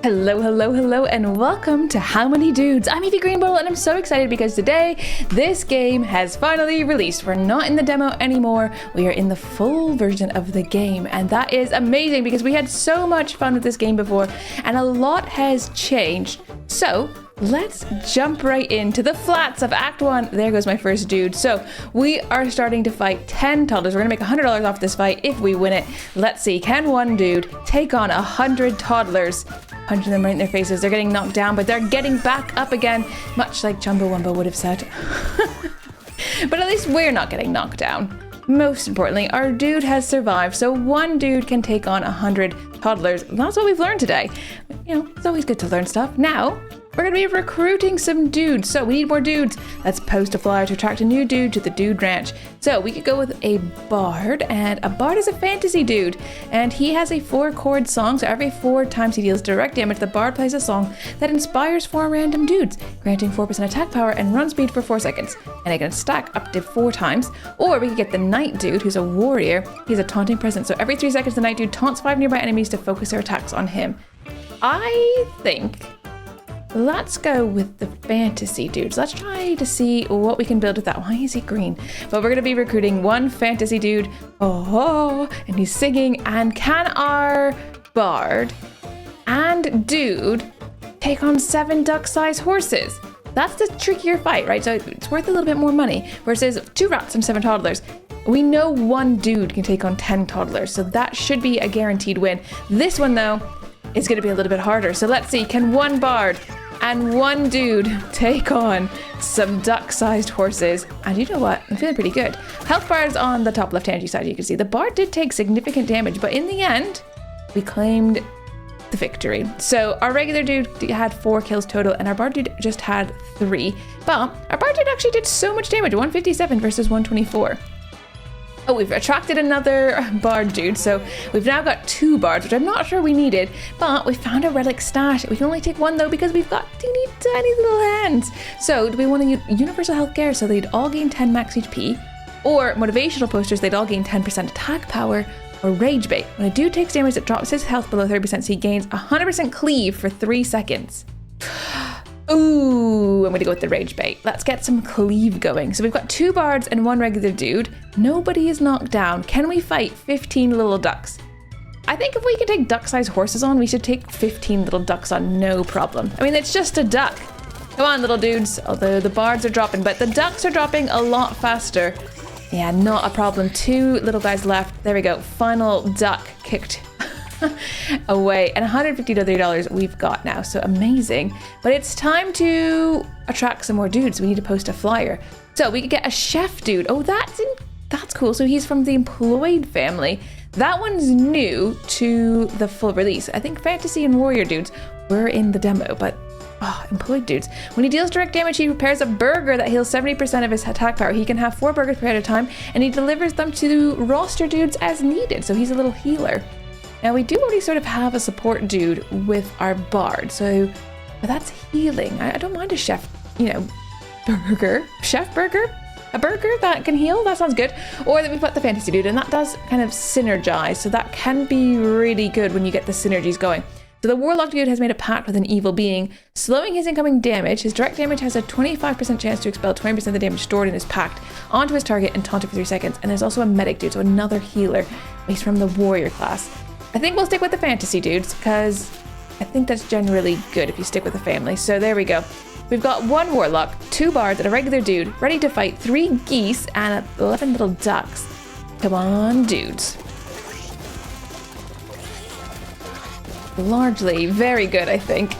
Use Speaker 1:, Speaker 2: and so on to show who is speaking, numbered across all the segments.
Speaker 1: Hello, hello, hello, and welcome to How Many Dudes? I'm Evie Greenbowl, and I'm so excited because today, this game has finally released. We're not in the demo anymore, we are in the full version of the game, and that is amazing because we had so much fun with this game before, and a lot has changed. So, let's jump right into the flats of Act 1. There goes my first dude. So, we are starting to fight 10 toddlers. We're gonna make $100 off this fight if we win it. Let's see, can one dude take on 100 toddlers? Punching them right in their faces. They're getting knocked down, but they're getting back up again, much like Chumbawamba would have said. But at least we're not getting knocked down. Most importantly, our dude has survived, so one dude can take on 100 toddlers. That's what we've learned today. You know, it's always good to learn stuff. Now, we're gonna be recruiting some dudes, so we need more dudes. Let's post a flyer to attract a new dude to the dude ranch. So we could go with a bard, and a bard is a fantasy dude, and he has a 4-chord song, so every 4 times he deals direct damage, the bard plays a song that inspires 4 random dudes, granting 4% attack power and run speed for 4 seconds, and it can stack up to 4 times. Or we could get the knight dude, who's a warrior. He's a taunting presence, so every 3 seconds the knight dude taunts 5 nearby enemies to focus their attacks on him. I think let's go with the fantasy dudes. Let's try to see what we can build with that. Why is he green? But we're going to be recruiting one fantasy dude. Oh, and he's singing. And can our bard and dude take on 7 duck-sized horses? That's the trickier fight, right? So it's worth a little bit more money. Versus 2 rats and 7 toddlers. We know one dude can take on 10 toddlers, so that should be a guaranteed win. This one, though, is going to be a little bit harder. So let's see, can one bard and one dude take on some duck-sized horses? And you know what? I'm feeling pretty good. Health bar is on the top left-hand side, you can see. The bard did take significant damage, but in the end, we claimed the victory. So our regular dude had 4 kills total, and our bard dude just had 3. But our bard dude actually did so much damage, 157 versus 124. Oh, we've attracted another bard dude, so we've now got 2 bards, which I'm not sure we needed, but we found a relic stash. We can only take 1 though because we've got teeny tiny little hands. So do we want to use universal healthcare so they'd all gain 10 max HP, or motivational posters, they'd all gain 10% attack power, or rage bait. When a dude takes damage, it drops his health below 30%, so he gains 100% cleave for 3 seconds. Ooh, I'm gonna go with the rage bait. Let's get some cleave going. So we've got 2 bards and 1 regular dude. Nobody is knocked down. Can we fight 15 little ducks? I think if we can take duck-sized horses on, we should take 15 little ducks on, no problem. I mean, it's just a duck. Come on, little dudes. Although the bards are dropping, but the ducks are dropping a lot faster. Yeah, not a problem. 2 little guys left. There we go. Final duck kicked away, and $150 we've got now, so amazing. But it's time to attract some more dudes. We need to post a flyer. So we could get a chef dude. Oh, that's cool. So he's from the employed family. That one's new to the full release. I think fantasy and warrior dudes were in the demo, but employed dudes. When he deals direct damage, he prepares a burger that heals 70% of his attack power. He can have 4 burgers per at a time, and he delivers them to roster dudes as needed. So he's a little healer. Now we do already sort of have a support dude with our bard, so that's healing. I don't mind a chef, burger, chef burger, a burger that can heal, that sounds good. Or that we've got the fantasy dude, and that does kind of synergize, so that can be really good when you get the synergies going. So the warlock dude has made a pact with an evil being, slowing his incoming damage. His direct damage has a 25% chance to expel 20% of the damage stored in his pact onto his target and taunt it for 3 seconds. And there's also a medic dude, so another healer. He's from the warrior class. I think we'll stick with the fantasy dudes because I think that's generally good if you stick with the family. So there we go. We've got 1 warlock, 2 bards, and a regular dude ready to fight 3 geese and 11 little ducks. Come on, dudes. Largely very good, I think.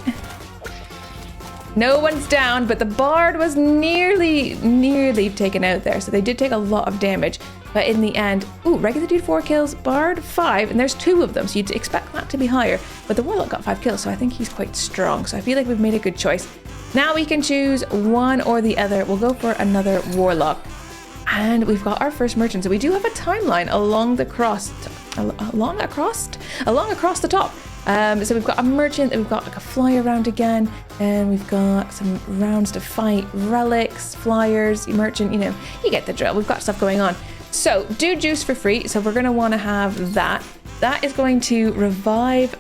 Speaker 1: No one's down, but the bard was nearly taken out there. So they did take a lot of damage. But in the end, regular dude 4 kills, bard 5, and there's 2 of them, so you'd expect that to be higher. But the warlock got 5 kills, so I think he's quite strong. So I feel like we've made a good choice. Now we can choose one or the other. We'll go for another warlock. And we've got our first merchant. So we do have a timeline along across the top. So we've got a merchant, and we've got like a fly around again, and we've got some rounds to fight, relics, flyers, merchant, you get the drill. We've got stuff going on. So, dude juice for free, so we're going to want to have that. That is going to revive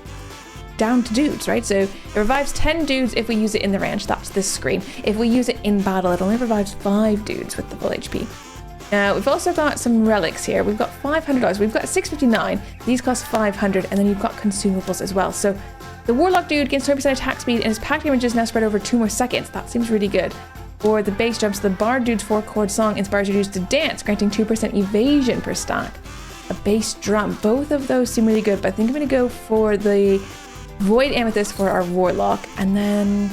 Speaker 1: down to dudes, right? So it revives 10 dudes if we use it in the range. That's this screen. If we use it in battle, it only revives 5 dudes with the full HP. Now, we've also got some relics here. We've got $500. We've got 659. These cost 500, and then you've got consumables as well. So the Warlock dude gains 20% attack speed, and his pack damage is now spread over 2 more seconds. That seems really good. Or the bass jumps, the Bard dude's 4-chord song inspires your dudes to dance, granting 2% evasion per stack. A bass drum. Both of those seem really good, but I think I'm going to go for the Void Amethyst for our Warlock, and then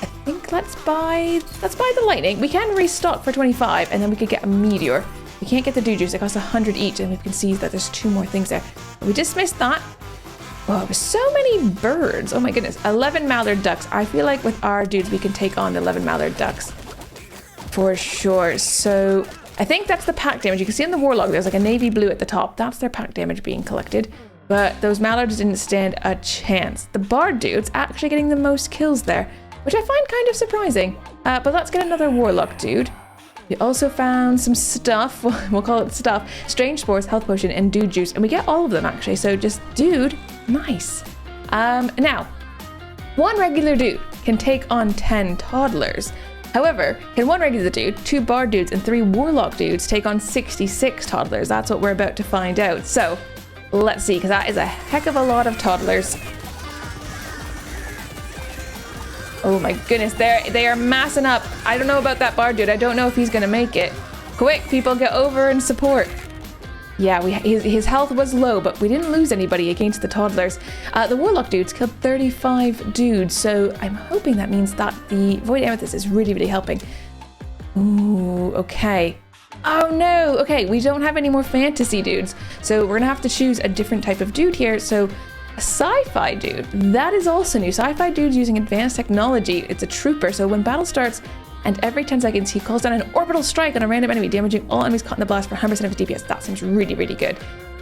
Speaker 1: I think let's buy the Lightning. We can restock for 25, and then we could get a Meteor. We can't get the Dude Juice. It costs 100 each, and we can see that there's 2 more things there. But we dismissed that. Oh, there's so many birds. Oh my goodness. 11 mallard ducks. I feel like with our dudes, we can take on the 11 mallard ducks for sure. So I think that's the pack damage. You can see on the Warlock, there's like a navy blue at the top. That's their pack damage being collected. But those mallards didn't stand a chance. The Bard dude's actually getting the most kills there, which I find kind of surprising. But let's get another Warlock dude. We also found some stuff, we'll call it stuff, Strange Spores, Health Potion, and Dude Juice, and we get all of them actually, so just dude, nice. Now, 1 regular dude can take on 10 toddlers. However, can 1 regular dude, 2 Bard dudes, and 3 Warlock dudes take on 66 toddlers? That's what we're about to find out. So, let's see, because that is a heck of a lot of toddlers. Oh my goodness, they are massing up. I don't know about that Bard dude. I don't know if he's gonna make it. Quick, people, get over and support. Yeah, his health was low, but we didn't lose anybody against the toddlers. The Warlock dudes killed 35 dudes, so I'm hoping that means that the Void Amethyst is really, really helping. Ooh, okay. Oh no, okay, we don't have any more fantasy dudes, so we're gonna have to choose a different type of dude here. So a sci-fi dude, that is also new. Sci-fi dude's using advanced technology. It's a trooper, so when battle starts and every 10 seconds he calls down an orbital strike on a random enemy, damaging all enemies caught in the blast for 100% of his DPS. That seems really, really good.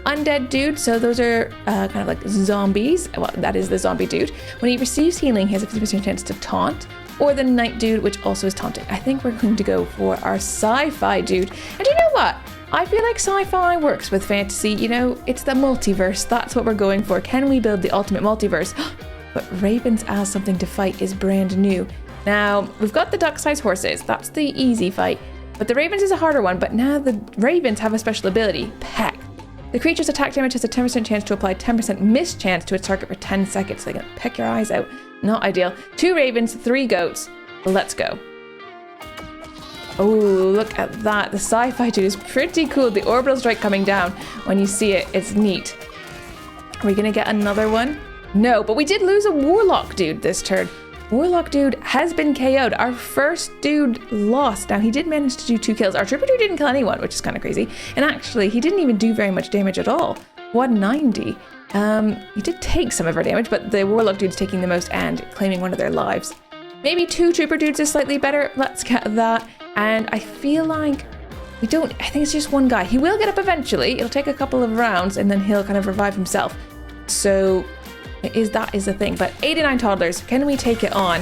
Speaker 1: Undead dude, so those are kind of like zombies. Well, that is the zombie dude. When he receives healing, he has a 50% chance to taunt. Or the Knight dude, which also is taunting. I think we're going to go for our sci-fi dude. And you know what? I feel like sci-fi works with fantasy. You know, it's the multiverse. That's what we're going for. Can we build the ultimate multiverse? But ravens as something to fight is brand new. Now, we've got the duck-sized horses. That's the easy fight. But the ravens is a harder one. But now the ravens have a special ability, Peck. The creature's attack damage has a 10% chance to apply 10% miss chance to its target for 10 seconds. So they can peck your eyes out. Not ideal. 2 ravens, 3 goats. Let's go. Oh, look at that. The sci-fi dude is pretty cool. The orbital strike coming down. When you see it, it's neat. Are we gonna get another one? No, but we did lose a Warlock dude this turn. Warlock dude has been KO'd. Our first dude lost. Now, he did manage to do 2 kills. Our trooper dude didn't kill anyone, which is kind of crazy. And actually, he didn't even do very much damage at all. 190. He did take some of our damage, but the Warlock dude's taking the most and claiming one of their lives. Maybe 2 trooper dudes is slightly better. Let's get that. And I feel like I think it's just 1 guy. He will get up eventually. It'll take a couple of rounds and then he'll kind of revive himself. So that is the thing. But 89 toddlers, can we take it on?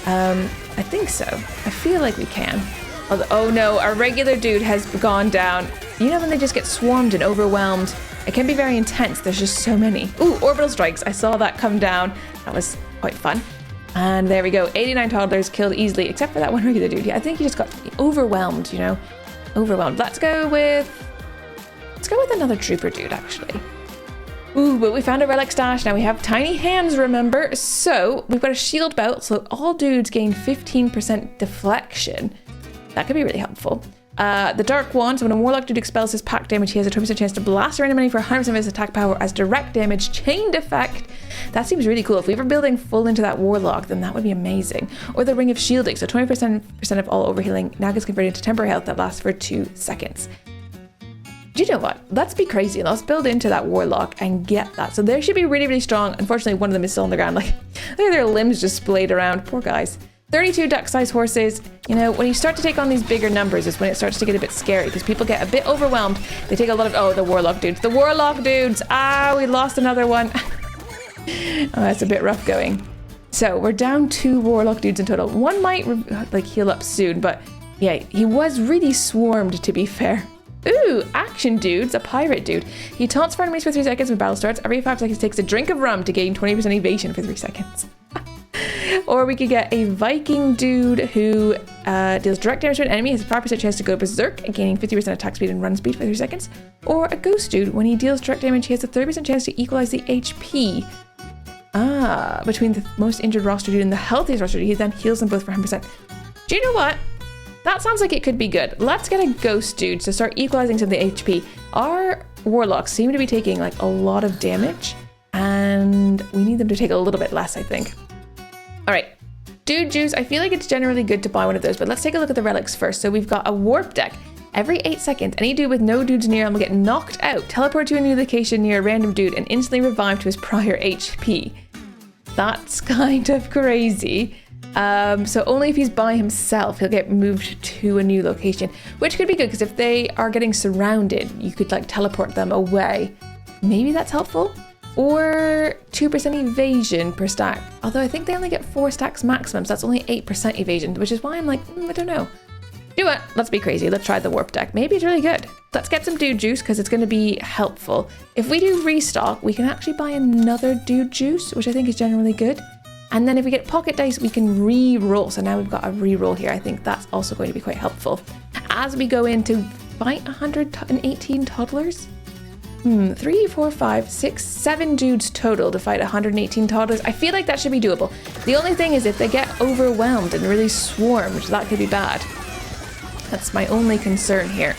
Speaker 1: I think so. I feel like we can. Oh no, our regular dude has gone down. You know when they just get swarmed and overwhelmed? It can be very intense. There's just so many. Ooh, orbital strikes. I saw that come down. That was quite fun. And there we go. 89 toddlers killed easily, except for that 1 regular dude. Yeah, I think he just got overwhelmed, you know? Overwhelmed. Let's go with another trooper dude, actually. Ooh, but we found a relic stash. Now we have tiny hands, remember? So we've got a shield belt, so all dudes gain 15% deflection. That could be really helpful. The Dark Wand, so when a Warlock dude expels his pack damage, he has a 20% chance to blast a random enemy for 100% of his attack power as direct damage, chained effect. That seems really cool. If we were building full into that Warlock, then that would be amazing. Or the Ring of Shielding, so 20% of all overhealing now gets converted into temporary health that lasts for 2 seconds. Do you know what? Let's be crazy. Let's build into that Warlock and get that. So they should be really, really strong. Unfortunately, one of them is still on the ground. Like, look at their limbs just splayed around. Poor guys. 32 duck-sized horses. You know, when you start to take on these bigger numbers is when it starts to get a bit scary because people get a bit overwhelmed. They take a lot of, oh, the Warlock dudes. The Warlock dudes. Ah, we lost another one. Oh, that's a bit rough going. So we're down 2 Warlock dudes in total. One might like heal up soon, but yeah, he was really swarmed, to be fair. Ooh, action dude's a pirate dude. He taunts for enemies for 3 seconds when battle starts. Every 5 seconds takes a drink of rum to gain 20% evasion for 3 seconds. Or we could get a Viking dude who deals direct damage to an enemy, has a 5% chance to go berserk, gaining 50% attack speed and run speed for 3 seconds. Or a ghost dude, when he deals direct damage, he has a 30% chance to equalize the HP. Between the most injured roster dude and the healthiest roster dude, he then heals them both for 100%. Do you know what? That sounds like it could be good. Let's get a ghost dude to start equalizing some of the HP. Our warlocks seem to be taking like a lot of damage, and we need them to take a little bit less, I think. All right, dude juice. I feel like it's generally good to buy one of those, but let's take a look at the relics first. So we've got a warp deck. Every 8 seconds, any dude with no dudes near him will get knocked out, teleport to a new location near a random dude, and instantly revive to his prior HP. That's kind of crazy. So only if he's by himself, he'll get moved to a new location, which could be good because if they are getting surrounded, you could like teleport them away. Maybe that's helpful. Or 2% evasion per stack. Although I think they only get 4 stacks maximum, so that's only 8% evasion, which is why I'm like, I don't know. Do it. Let's be crazy. Let's try the warp deck. Maybe it's really good. Let's get some dude juice because it's going to be helpful. If we do restock, we can actually buy another dude juice, which I think is generally good. And then if we get pocket dice, we can re-roll. So now we've got a re-roll here. I think that's also going to be quite helpful. As we go in to fight 118 toddlers. 3, 4, 5, 6, 7 dudes total to fight 118 toddlers. I feel like that should be doable. The only thing is if they get overwhelmed and really swarmed, that could be bad. That's my only concern here.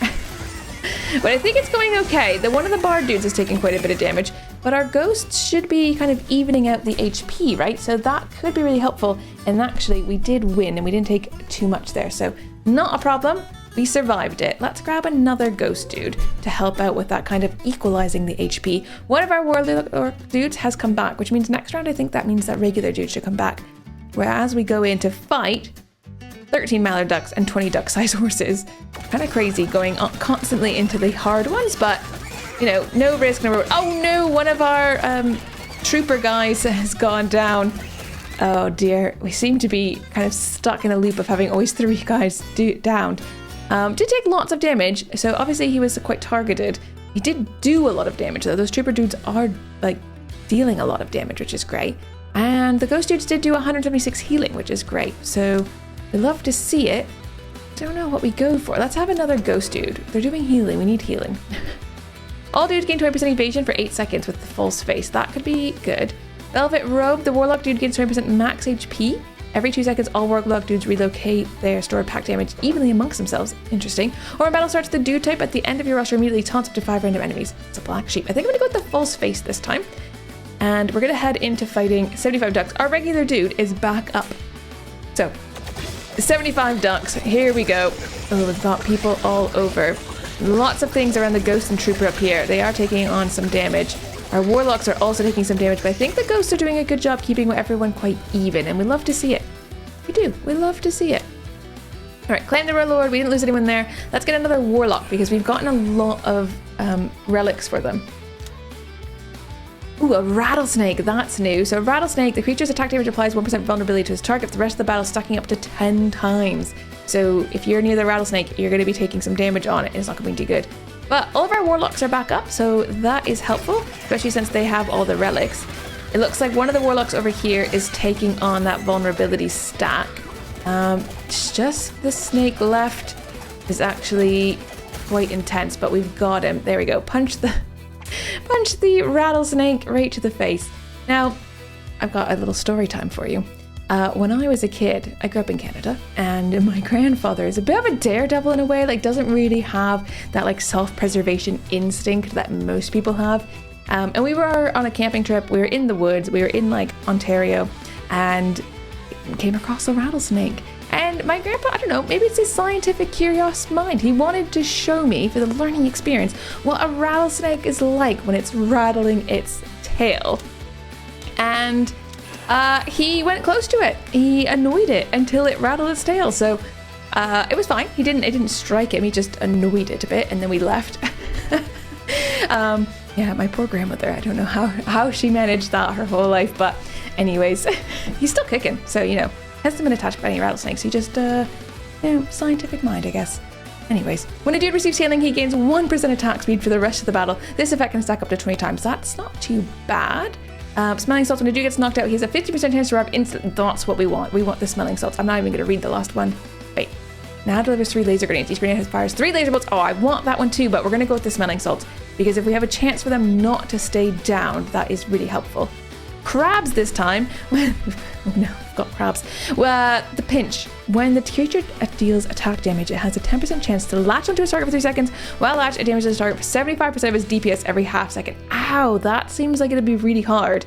Speaker 1: But I think it's going okay. One of the bard dudes is taking quite a bit of damage, but our ghosts should be kind of evening out the HP, right? So that could be really helpful. And actually, we did win and we didn't take too much there. So not a problem. We survived it. Let's grab another ghost dude to help out with that kind of equalizing the HP. One of our warlord dudes has come back, which means next round I think that means that regular dude should come back. Whereas we go in to fight 13 mallard ducks and 20 duck-sized horses. Kind of crazy going constantly into the hard ones, but you know, no risk, no reward. Oh no, one of our trooper guys has gone down. Oh dear, we seem to be kind of stuck in a loop of having always 3 guys downed. Did take lots of damage, so obviously he was quite targeted. He did do a lot of damage though. Those trooper dudes are like dealing a lot of damage, which is great. And the ghost dudes did do 176 healing, which is great. So we love to see it. Don't know what we go for. Let's have another ghost dude. They're doing healing. We need healing. All dudes gain 20% evasion for 8 seconds with the false face. That could be good. Velvet robe. The warlock dude gains 20% max HP. Every 2 seconds, all warlock dudes relocate their stored pack damage evenly amongst themselves. Interesting. Or when battle starts, the dude type at the end of your roster immediately taunts up to 5 random enemies. It's a black sheep. I think I'm going to go with the false face this time. And we're going to head into fighting 75 ducks. Our regular dude is back up. So 75 ducks, here we go. Oh, we've got people all over. Lots of things around the ghost and trooper up here. They are taking on some damage. Our warlocks are also taking some damage, but I think the ghosts are doing a good job keeping everyone quite even, and we love to see it. We do, we love to see it. All right, claim the warlord. We didn't lose anyone there. Let's get another warlock because we've gotten a lot of relics for them. Ooh, a rattlesnake, that's new. So rattlesnake, the creature's attack damage applies 1% vulnerability to his target for the rest of the battle, stacking up to 10 times. So if you're near the rattlesnake, you're going to be taking some damage on it, and it's not going to be too good. But all of our warlocks are back up, so that is helpful, especially since they have all the relics. It looks like one of the warlocks over here is taking on that vulnerability stack. It's just the snake left is actually quite intense, but we've got him. There we go. Punch the rattlesnake right to the face. Now, I've got a little story time for you. When I was a kid, I grew up in Canada, and my grandfather is a bit of a daredevil in a way, like doesn't really have that like self-preservation instinct that most people have. And we were on a camping trip, we were in the woods, we were in like Ontario, and came across a rattlesnake. And my grandpa, I don't know, maybe it's his scientific curious mind. He wanted to show me, for the learning experience, what a rattlesnake is like when it's rattling its tail. And he went close to it. He annoyed it until it rattled its tail. So it was fine. It didn't strike him. He just annoyed it a bit, and then we left. Yeah, my poor grandmother. I don't know how she managed that her whole life. But anyways, he's still kicking. So, you know, hasn't been attached by any rattlesnakes. He just, you know, scientific mind, I guess. Anyways, when a dude receives healing, he gains 1% attack speed for the rest of the battle. This effect can stack up to 20 times. That's not too bad. Smelling salts, when a dude gets knocked out, he has a 50% chance to rub instantly. That's what we want. We want the smelling salts. I'm not even going to read the last one. Wait. Now delivers 3 laser grenades. Each grenade fires 3 laser bolts. Oh, I want that one too, but we're going to go with the smelling salts because if we have a chance for them not to stay down, that is really helpful. Crabs this time. Oh no, I've got crabs. Well, the pinch. When the creature deals attack damage, it has a 10% chance to latch onto a target for 3 seconds. While latched, it damages the target for 75% of its DPS every half second. Ow, that seems like it'd be really hard.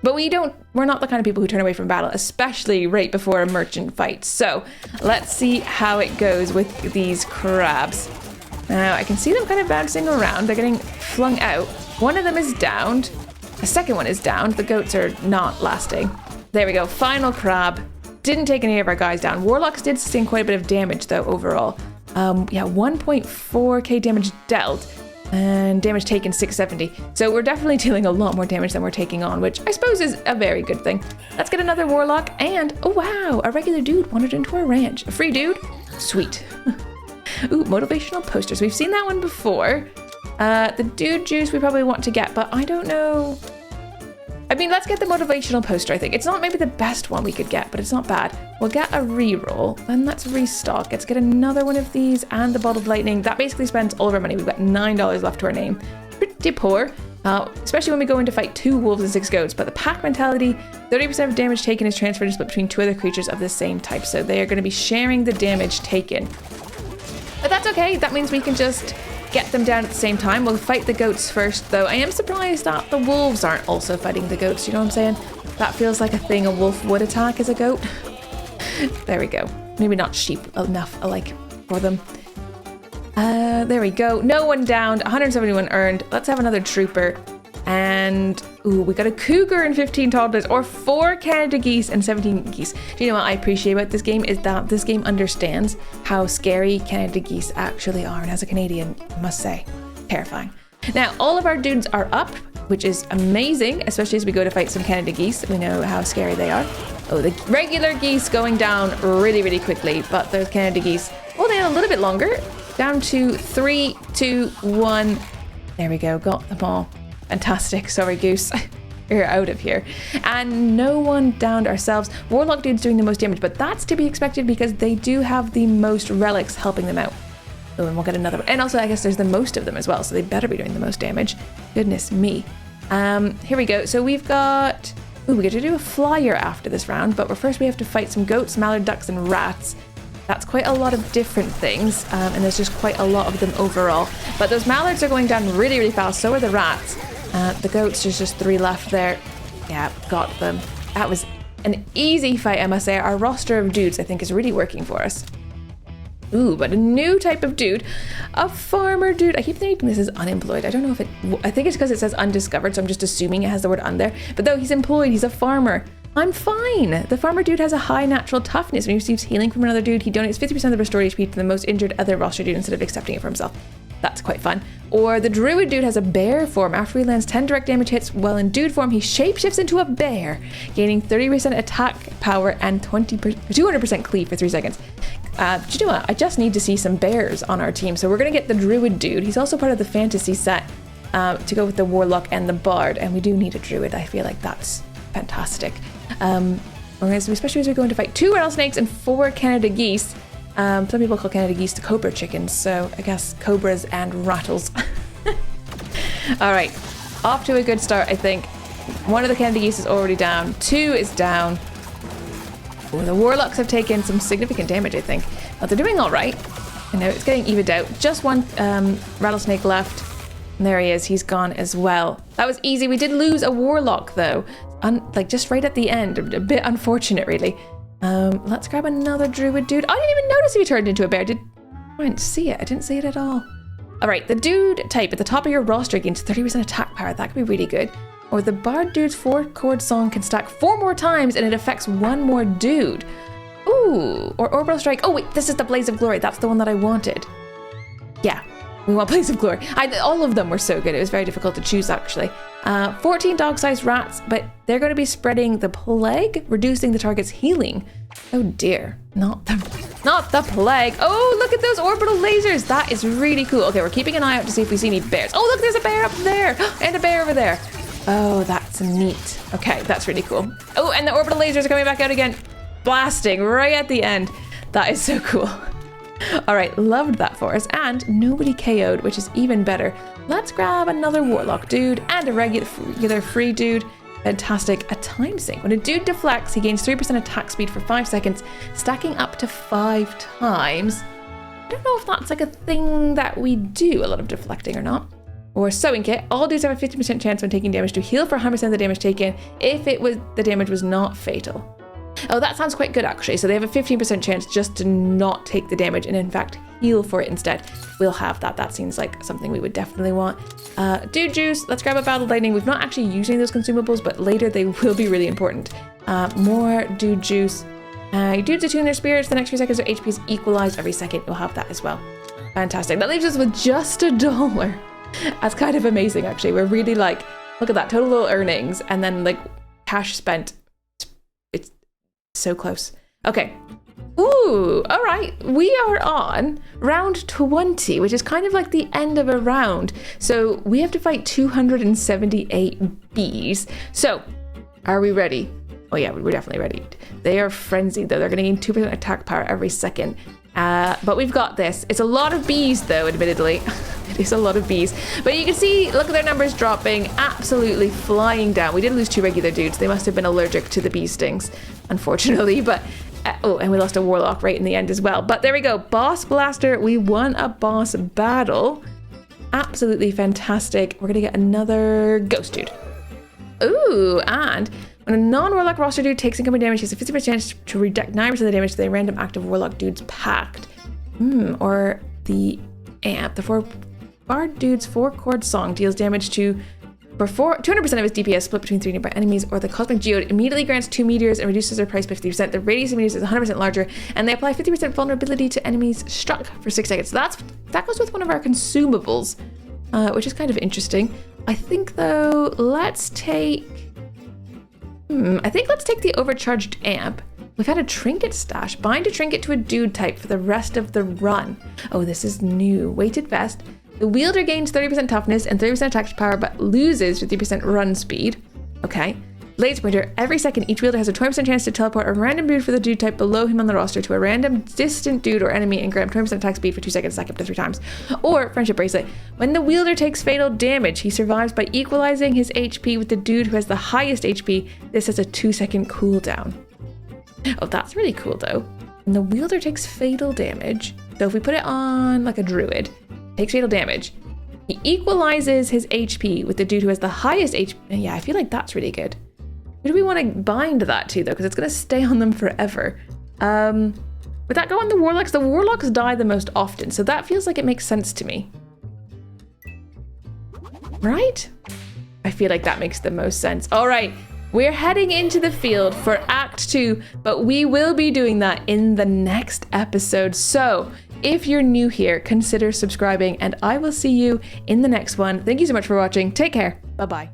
Speaker 1: But we're not the kind of people who turn away from battle, especially right before a merchant fight. So let's see how it goes with these crabs. Now I can see them kind of bouncing around. They're getting flung out. One of them is downed. The second one is downed. The goats are not lasting. There we go. Final crab. Didn't take any of our guys down. Warlocks did sustain quite a bit of damage though overall. Yeah, 1.4k damage dealt. And damage taken 670. So we're definitely dealing a lot more damage than we're taking on, which I suppose is a very good thing. Let's get another warlock and, oh wow, a regular dude wandered into our ranch. A free dude? Sweet. Ooh, motivational posters. We've seen that one before. The dude juice we probably want to get, but I don't know. I mean, let's get the motivational poster, I think. It's not maybe the best one we could get, but it's not bad. We'll get a reroll, then let's restock. Let's get another one of these and the bottle of lightning. That basically spends all of our money. We've got $9 left to our name. Pretty poor, especially when we go in to fight 2 wolves and 6 goats. But the pack mentality, 30% of damage taken is transferred to split between 2 other creatures of the same type. So they are going to be sharing the damage taken. But that's okay. That means we can just get them down at the same time. We'll fight the goats first, though. I am surprised that the wolves aren't also fighting the goats. You know what I'm saying? That feels like a thing a wolf would attack as a goat. There we go. Maybe not sheep enough alike for them. There we go. No one downed. 171 earned. Let's have another trooper. And, ooh, we got a cougar and 15 toddlers, or 4 Canada geese and 17 geese. Do you know what I appreciate about this game is that this game understands how scary Canada geese actually are. And as a Canadian, I must say, terrifying. Now, all of our dudes are up, which is amazing, especially as we go to fight some Canada geese. We know how scary they are. Oh, the regular geese going down really, really quickly, but those Canada geese, oh, they have a little bit longer. Down to 3, 2, 1. There we go, got them all. Fantastic. Sorry, Goose. We're out of here. And no one downed ourselves. Warlock dude's doing the most damage, but that's to be expected because they do have the most relics helping them out. Oh, and we'll get another one. And also, I guess there's the most of them as well, so they better be doing the most damage. Goodness me. Here we go. So we've got... Ooh, we get to do a flyer after this round, but first we have to fight some goats, mallard ducks, and rats. That's quite a lot of different things, and there's just quite a lot of them overall. But those mallards are going down really, really fast. So are the rats. The goats, there's just 3 left there. Yeah, got them. That was an easy fight, I must say. Our roster of dudes, I think, is really working for us. Ooh, but a new type of dude. A farmer dude. I keep thinking this is unemployed. I don't know if it... I think it's because it says undiscovered, so I'm just assuming it has the word un there. But though he's employed, he's a farmer. I'm fine. The farmer dude has a high natural toughness. When he receives healing from another dude, he donates 50% of the restored HP to the most injured other roster dude instead of accepting it for himself. That's quite fun. Or the druid dude has a bear form. After he lands 10 direct damage hits while in dude form, he shapeshifts into a bear, gaining 30% attack power and 200% cleave for 3 seconds. Do you know what? I just need to see some bears on our team. So we're going to get the druid dude. He's also part of the fantasy set to go with the warlock and the bard. And we do need a druid. I feel like that's fantastic. Especially as we're going to fight 2 rattlesnakes and 4 Canada geese. Some people call Canada geese the cobra chickens, so I guess cobras and rattles. All right, off to a good start, I think. 1 of the Canada geese is already down. 2 is down. Oh, the warlocks have taken some significant damage, I think. But they're doing all right. You know, it's getting evened out. Just 1 rattlesnake left. And there he is. He's gone as well. That was easy. We did lose a warlock, though. Like, just right at the end. A bit unfortunate, really. Let's grab another druid dude. I didn't even notice if he turned into a bear. I didn't see it. I didn't see it at all. All right, the dude type at the top of your roster gains 30% attack power. That could be really good. Or the bard dude's 4-chord song can stack 4 more times and it affects 1 more dude. Ooh, or orbital strike. Oh wait, this is the Blaze of Glory. That's the one that I wanted. Yeah, we want Blaze of Glory. All of them were so good. It was very difficult to choose, actually. 14 dog-sized rats, but they're going to be spreading the plague, reducing the target's healing. Oh dear, not the plague. Oh, look at those orbital lasers. That is really cool. Okay, we're keeping an eye out to see if we see any bears. Oh, look, there's a bear up there and a bear over there. Oh, that's neat. Okay, that's really cool. Oh, and the orbital lasers are coming back out again, blasting right at the end. That is so cool. All right, loved that for us. And nobody KO'd, which is even better. Let's grab another warlock dude and a regular free dude. Fantastic. A time sink. When a dude deflects, he gains 3% attack speed for 5 seconds, stacking up to 5 times. I don't know if that's like a thing that we do, a lot of deflecting or not. Or sewing kit. All dudes have a 50% chance when taking damage to heal for 100% of the damage taken if the damage was not fatal. Oh, that sounds quite good actually. So they have a 15% chance just to not take the damage and in fact heal for it instead. We'll have that. That seems like something we would definitely want. Dude juice. Let's grab a battle lightning. We've not actually used any of those consumables, but later they will be really important. More dude juice. Dudes attune their spirits. The next few seconds their HP is equalized every second. We'll have that as well. Fantastic. That leaves us with just $1. That's kind of amazing actually. We're really like, look at that, total earnings and then like cash spent. It's so close. Okay. Ooh, all right. We are on round 20, which is kind of like the end of a round. So we have to fight 278 bees. So are we ready? Oh yeah, we're definitely ready. They are frenzied though. They're going to gain 2% attack power every second. But we've got this. It's a lot of bees though, admittedly. It is a lot of bees. But you can see, look at their numbers dropping, absolutely flying down. We did lose 2 regular dudes. They must have been allergic to the bee stings, unfortunately. But oh, and we lost a warlock right in the end as well. But there we go. Boss blaster. We won a boss battle. Absolutely fantastic. We're going to get another ghost dude. Ooh, and when a non-warlock roster dude takes incoming damage, he has a 50% chance to reduct 9% of the damage to the random active warlock dude's pact. Or the amp. The 4-bar dude's 4-chord song deals damage to 200% of his DPS split between 3 nearby enemies, or the cosmic geode immediately grants 2 meteors and reduces their price by 50%. The radius of meteors is 100% larger, and they apply 50% vulnerability to enemies struck for 6 seconds. So that goes with one of our consumables, which is kind of interesting. I think though, let's take the overcharged amp. We've had a trinket stash. Bind a trinket to a dude type for the rest of the run. Oh, this is new. Weighted vest. The wielder gains 30% toughness and 30% attack power, but loses 50% run speed. Okay. Blade Sprinter. Every second, each wielder has a 20% chance to teleport a random dude for the dude type below him on the roster to a random distant dude or enemy and grant 20% attack speed for 2 seconds, stack up to 3 times. Or Friendship Bracelet. When the wielder takes fatal damage, he survives by equalizing his HP with the dude who has the highest HP. This has a 2-second cooldown. Oh, that's really cool though. When the wielder takes fatal damage, so if we put it on like a druid, takes fatal damage, he equalizes his HP with the dude who has the highest HP. Yeah, I feel like that's really good. Who do we want to bind that to though? Because it's going to stay on them forever. Would that go on the warlocks? The warlocks die the most often, so that feels like it makes sense to me. Right? I feel like that makes the most sense. All right. We're heading into the field for Act 2, but we will be doing that in the next episode. So if you're new here, consider subscribing and I will see you in the next one. Thank you so much for watching. Take care. Bye-bye.